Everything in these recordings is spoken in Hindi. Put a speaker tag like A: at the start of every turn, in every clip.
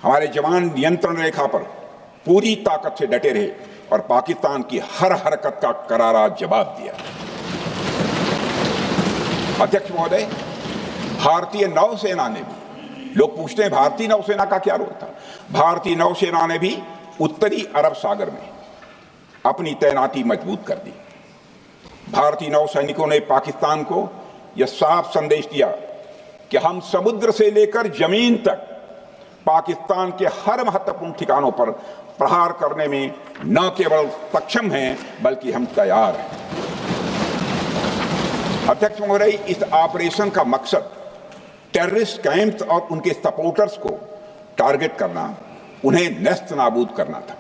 A: हमारे जवान नियंत्रण रेखा पर पूरी ताकत से डटे रहे और पाकिस्तान की हर हरकत का करारा जवाब दिया। अध्यक्ष महोदय, भारतीय नौसेना ने भी, लोग पूछते हैं भारतीय नौसेना का क्या रोल था, भारतीय नौसेना ने भी उत्तरी अरब सागर में अपनी तैनाती मजबूत कर दी। भारतीय नौसैनिकों ने पाकिस्तान को यह साफ संदेश दिया कि हम समुद्र से लेकर जमीन तक पाकिस्तान के हर महत्वपूर्ण ठिकानों पर प्रहार करने में न केवल सक्षम हैं बल्कि हम तैयार हैं। अध्यक्ष महोदय, इस ऑपरेशन का मकसद टेररिस्ट कैंप्स और उनके सपोर्टर्स को टारगेट करना, उन्हें नेस्त नाबूद करना था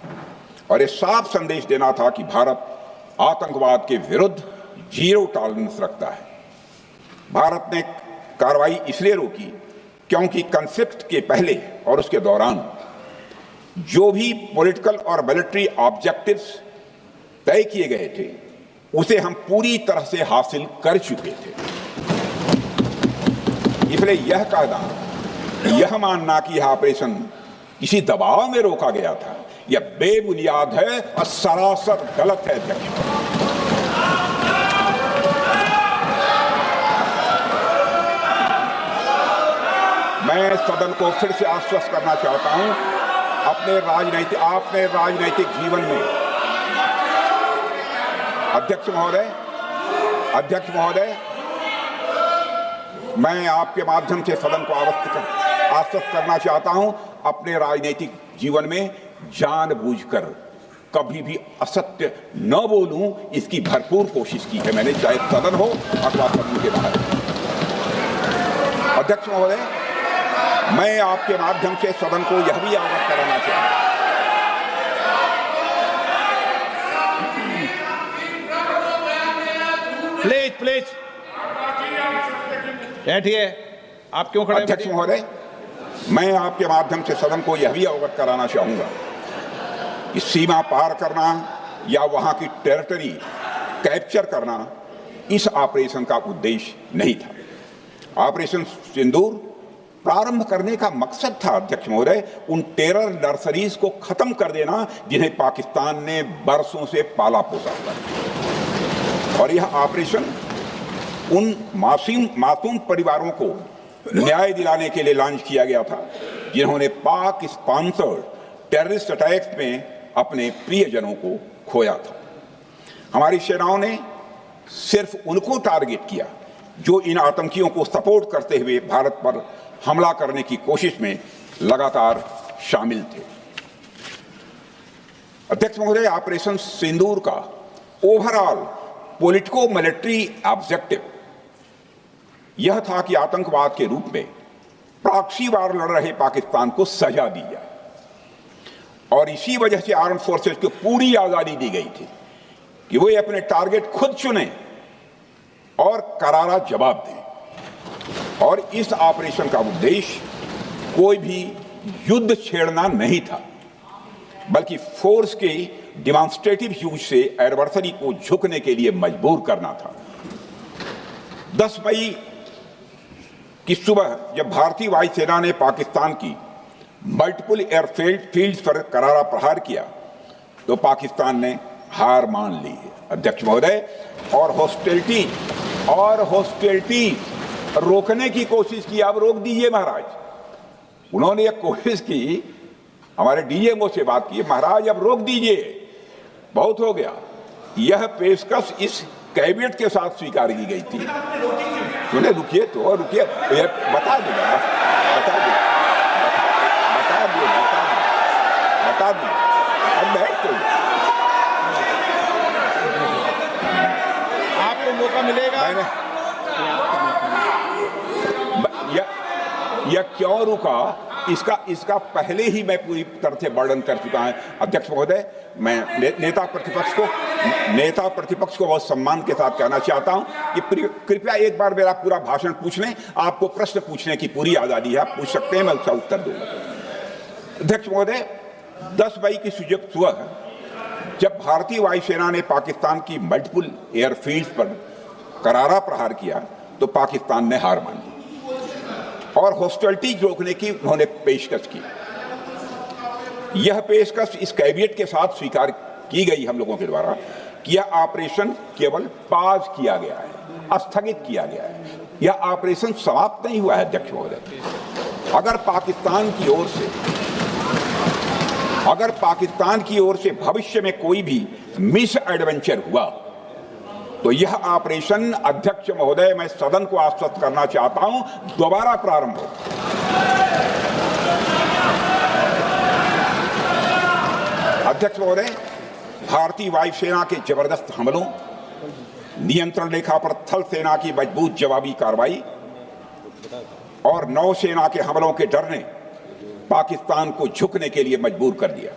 A: और यह साफ संदेश देना था कि भारत आतंकवाद के विरुद्ध जीरो टॉलरेंस रखता है। भारत ने कार्रवाई इसलिए रोकी क्योंकि कॉन्फ्लिक्ट के पहले और उसके दौरान जो भी पॉलिटिकल और मिलिट्री ऑब्जेक्टिव्स तय किए गए थे उसे हम पूरी तरह से हासिल कर चुके थे। इसलिए यह कहना, यह मानना कि यह ऑपरेशन किसी दबाव में रोका गया था, यह बेबुनियाद है और सरासर गलत है। अध्यक्ष, मैं सदन को फिर से आश्वस्त करना चाहता हूं, आपने राजनीतिक जीवन में अध्यक्ष महोदय, मैं आपके माध्यम से सदन को आश्वस्त करना चाहता हूं, अपने राजनीतिक जीवन में जानबूझकर कभी भी असत्य न बोलूं, इसकी भरपूर कोशिश की है मैंने, चाहे सदन हो अथवा सदन के बाहर। अध्यक्ष महोदय, मैं आपके माध्यम से सदन को यह भी अवगत कराना चाहता हूं,
B: प्लीज बैठिए। आप क्यों खड़े?
A: अध्यक्ष महोदय, मैं आपके माध्यम से सदन को यह भी अवगत कराना चाहूंगा कि सीमा पार करना या वहां की टेरिटरी कैप्चर करना इस ऑपरेशन का उद्देश्य नहीं था। ऑपरेशन सिंदूर प्रारंभ करने का मकसद था अध्यक्ष महोदय उन टेरर नर्सरीज को खत्म कर देना जिन्हें पाकिस्तान ने बरसों से पाला पोसा था, और यह ऑपरेशन उन मासूम परिवारों को न्याय दिलाने के लिए लॉन्च किया गया था जिन्होंने पाक स्पॉन्सर्ड टेररिस्ट अटैक्स में अपने प्रियजनों को खोया था। हमारी सेनाओं ने सिर्फ उनको टारगेट किया जो इन आतंकियों को सपोर्ट करते हुए भारत पर हमला करने की कोशिश में लगातार शामिल थे। अध्यक्ष महोदय, ऑपरेशन सिंदूर का ओवरऑल पॉलिटिको मिलिट्री ऑब्जेक्टिव यह था कि आतंकवाद के रूप में प्रॉक्सी वार लड़ रहे पाकिस्तान को सजा दी जाए, और इसी वजह से आर्म फोर्सेस को पूरी आजादी दी गई थी कि वे अपने टारगेट खुद चुने और करारा जवाब दें। और इस ऑपरेशन का उद्देश्य कोई भी युद्ध छेड़ना नहीं था, बल्कि फोर्स के डिमॉन्स्ट्रेटिव यूज से एडवर्सरी को झुकने के लिए मजबूर करना था। 10 मई की सुबह जब भारतीय वायुसेना ने पाकिस्तान की मल्टीपल एयरफील्ड्स पर करारा प्रहार किया तो पाकिस्तान ने हार मान ली है अध्यक्ष महोदय, और हॉस्टिलिटी रोकने की कोशिश की। अब रोक दीजिए महाराज। उन्होंने एक कोशिश की, हमारे डीएमओ से बात की, महाराज अब रोक दीजिए, बहुत हो गया। यह पेशकश इस कैबिनेट के साथ स्वीकार की गई थी। सुने, रुकिए तो रुकिए, बता दो अब बैठ तो
B: आपको मौका मिलेगा।
A: यह क्यों रुका, इसका पहले ही मैं पूरी तरह से वर्णन कर चुका है अध्यक्ष महोदय। मैं नेता प्रतिपक्ष को बहुत सम्मान के साथ कहना चाहता हूं कि कृपया एक बार मेरा पूरा भाषण पूछ लें। आपको प्रश्न पूछने की पूरी आजादी है, आप पूछ सकते हैं, मैं उसका उत्तर दूंगा। अध्यक्ष महोदय, 10 मई की सुबह जब भारतीय वायुसेना ने पाकिस्तान की मल्टीपल एयरफील्ड्स पर करारा प्रहार किया तो पाकिस्तान ने हार मान ली और हॉस्टिलिटी रोकने की उन्होंने पेशकश की। यह पेशकश इस कैविएट के साथ स्वीकार की गई हम लोगों के द्वारा कि यह ऑपरेशन केवल पाज किया गया है, स्थगित किया गया है। यह ऑपरेशन समाप्त नहीं हुआ है अध्यक्ष महोदय। अगर पाकिस्तान की ओर से भविष्य में कोई भी मिस एडवेंचर हुआ तो यह ऑपरेशन, अध्यक्ष महोदय, मैं सदन को आश्वस्त करना चाहता हूं, दोबारा प्रारंभ हो। अध्यक्ष महोदय, भारतीय वायुसेना के जबरदस्त हमलों, नियंत्रण रेखा पर थल सेना की मजबूत जवाबी कार्रवाई और नौसेना के हमलों के डर ने पाकिस्तान को झुकने के लिए मजबूर कर दिया।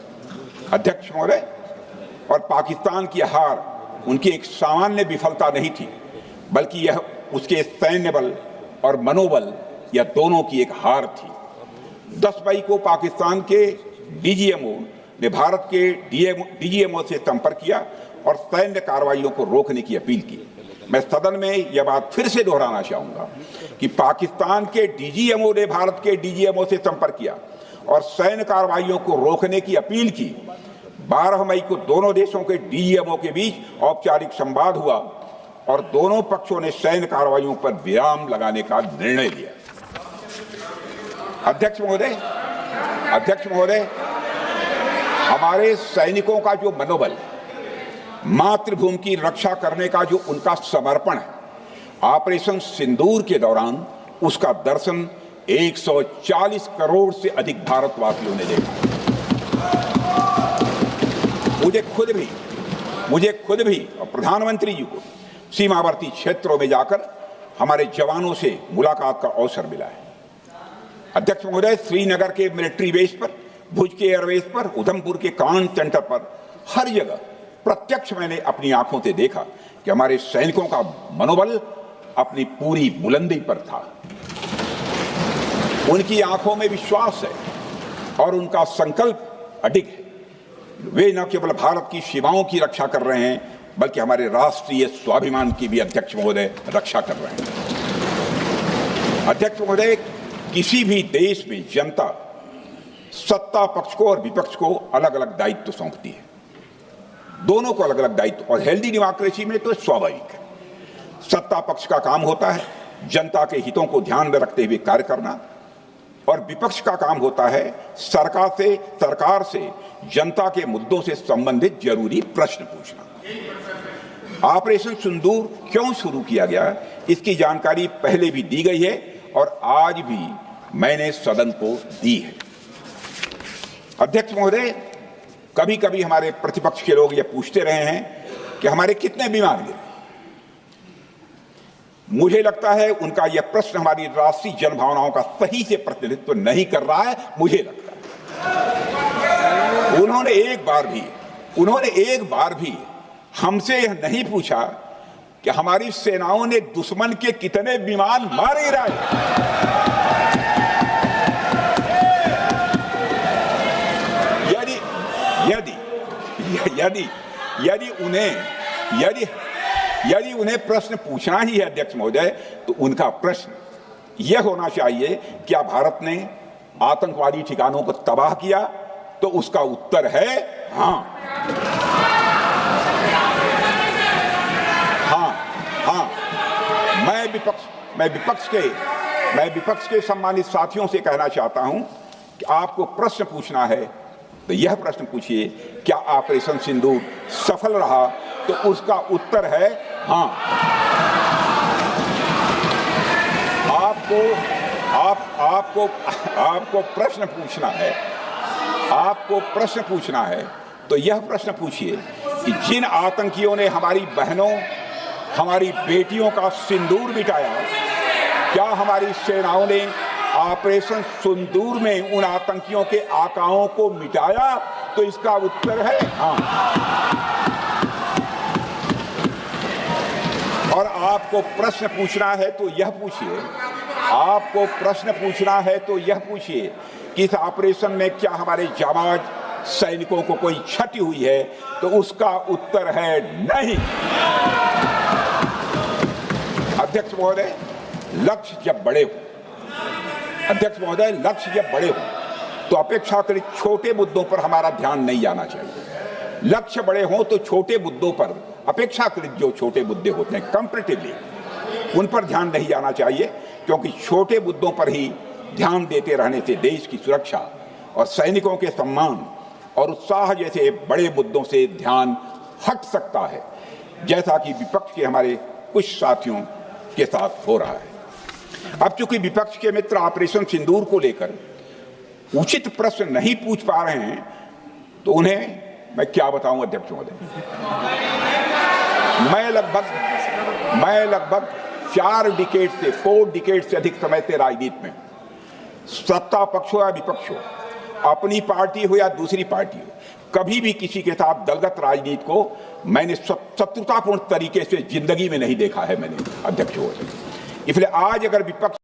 A: अध्यक्ष महोदय, और पाकिस्तान की हार उनकी एक सामान्य विफलता नहीं थी, बल्कि यह उसके सैन्य बल और मनोबल या दोनों की एक हार थी। 10 मई को पाकिस्तान के डीजीएमओ ने भारत के डीजीएमओ से संपर्क किया और सैन्य कार्रवाइयों को रोकने की अपील की। मैं सदन में यह बात फिर से दोहराना चाहूंगा कि पाकिस्तान के डीजीएमओ ने भारत के डीजीएमओ से संपर्क किया और सैन्य कार्रवाइयों को रोकने की अपील की। 12 मई को दोनों देशों के डीजीएमओ के बीच औपचारिक संवाद हुआ और दोनों पक्षों ने सैन्य कार्रवाइयों पर विराम लगाने का निर्णय लिया। अध्यक्ष महोदय, हमारे सैनिकों का जो मनोबल, मातृभूमि की रक्षा करने का जो उनका समर्पण है, ऑपरेशन सिंदूर के दौरान उसका दर्शन 140 करोड़ से अधिक भारतवासियों ने देखा। मुझे खुद भी और प्रधानमंत्री जी को सीमावर्ती क्षेत्रों में जाकर हमारे जवानों से मुलाकात का अवसर मिला है। अध्यक्ष महोदय, श्रीनगर के मिलिट्री बेस पर, भुज के एयरबेस पर, उधमपुर के कमांड सेंटर पर, हर जगह प्रत्यक्ष मैंने अपनी आंखों से देखा कि हमारे सैनिकों का मनोबल अपनी पूरी बुलंदी पर था। उनकी आंखों में विश्वास है और उनका संकल्प अडिग है। वे न केवल भारत की सीमाओं की रक्षा कर रहे हैं, बल्कि हमारे राष्ट्रीय स्वाभिमान की भी, अध्यक्ष महोदय, रक्षा कर रहे हैं। अध्यक्ष महोदय, किसी भी देश में जनता सत्ता पक्ष को और विपक्ष को अलग अलग दायित्व सौंपती है, दोनों को अलग अलग दायित्व, और हेल्दी डेमोक्रेसी में तो स्वाभाविक है। सत्ता पक्ष का काम होता है जनता के हितों को ध्यान में रखते हुए कार्य करना, और विपक्ष का काम होता है सरकार से जनता के मुद्दों से संबंधित जरूरी प्रश्न पूछना। ऑपरेशन सिंदूर क्यों शुरू किया गया, इसकी जानकारी पहले भी दी गई है और आज भी मैंने सदन को दी है। अध्यक्ष महोदय, कभी कभी हमारे प्रतिपक्ष के लोग ये पूछते रहे हैं कि हमारे कितने विमान गिरे। मुझे लगता है उनका यह प्रश्न हमारी राष्ट्रीय जनभावनाओं का सही से प्रतिनिधित्व नहीं कर रहा है। मुझे लगता है उन्होंने एक बार भी हमसे यह नहीं पूछा कि हमारी सेनाओं ने दुश्मन के कितने विमान मार गिराए। यदि उन्हें प्रश्न पूछना ही है अध्यक्ष महोदय, तो उनका प्रश्न यह होना चाहिए, क्या भारत ने आतंकवादी ठिकानों को तबाह किया? तो उसका उत्तर है हाँ। मैं विपक्ष के सम्मानित साथियों से कहना चाहता हूं कि आपको प्रश्न पूछना है तो यह प्रश्न पूछिए, क्या ऑपरेशन सिंदूर सफल रहा? तो उसका उत्तर है हाँ। आपको प्रश्न पूछना है तो यह प्रश्न पूछिए कि जिन आतंकियों ने हमारी बहनों, हमारी बेटियों का सिंदूर मिटाया, क्या हमारी सेनाओं ने ऑपरेशन सिंदूर में उन आतंकियों के आकाओं को मिटाया? तो इसका उत्तर है हाँ। और आपको प्रश्न पूछना है तो यह पूछिए कि इस ऑपरेशन में क्या हमारे जाबाज सैनिकों को कोई क्षति हुई है? तो उसका उत्तर है नहीं। अध्यक्ष महोदय, लक्ष्य जब बड़े हो तो अपेक्षाकृत छोटे मुद्दों पर हमारा ध्यान नहीं जाना चाहिए। लक्ष्य बड़े हों तो छोटे मुद्दों पर, अपेक्षाकृत जो छोटे मुद्दे होते हैं कंपैरेटिवली, उन पर ध्यान नहीं जाना चाहिए, क्योंकि छोटे मुद्दों पर ही ध्यान देते रहने से देश की सुरक्षा और सैनिकों के सम्मान और उत्साह जैसे बड़े मुद्दों से ध्यान हट सकता है, जैसा कि विपक्ष के हमारे कुछ साथियों के साथ हो रहा है। अब चूंकि विपक्ष के मित्र ऑपरेशन सिंदूर को लेकर उचित प्रश्न नहीं पूछ पा रहे हैं, तो उन्हें मैं क्या बताऊं अध्यक्ष महोदय। मैं लगभग 4 डिकेड से अधिक समय से राजनीति में, सत्ता पक्ष हो या विपक्ष हो, अपनी पार्टी हो या दूसरी पार्टी हो, कभी भी किसी के साथ दलगत राजनीति को मैंने शत्रुतापूर्ण तरीके से जिंदगी में नहीं देखा है मैंने अध्यक्ष महोदय। इसलिए आज अगर विपक्ष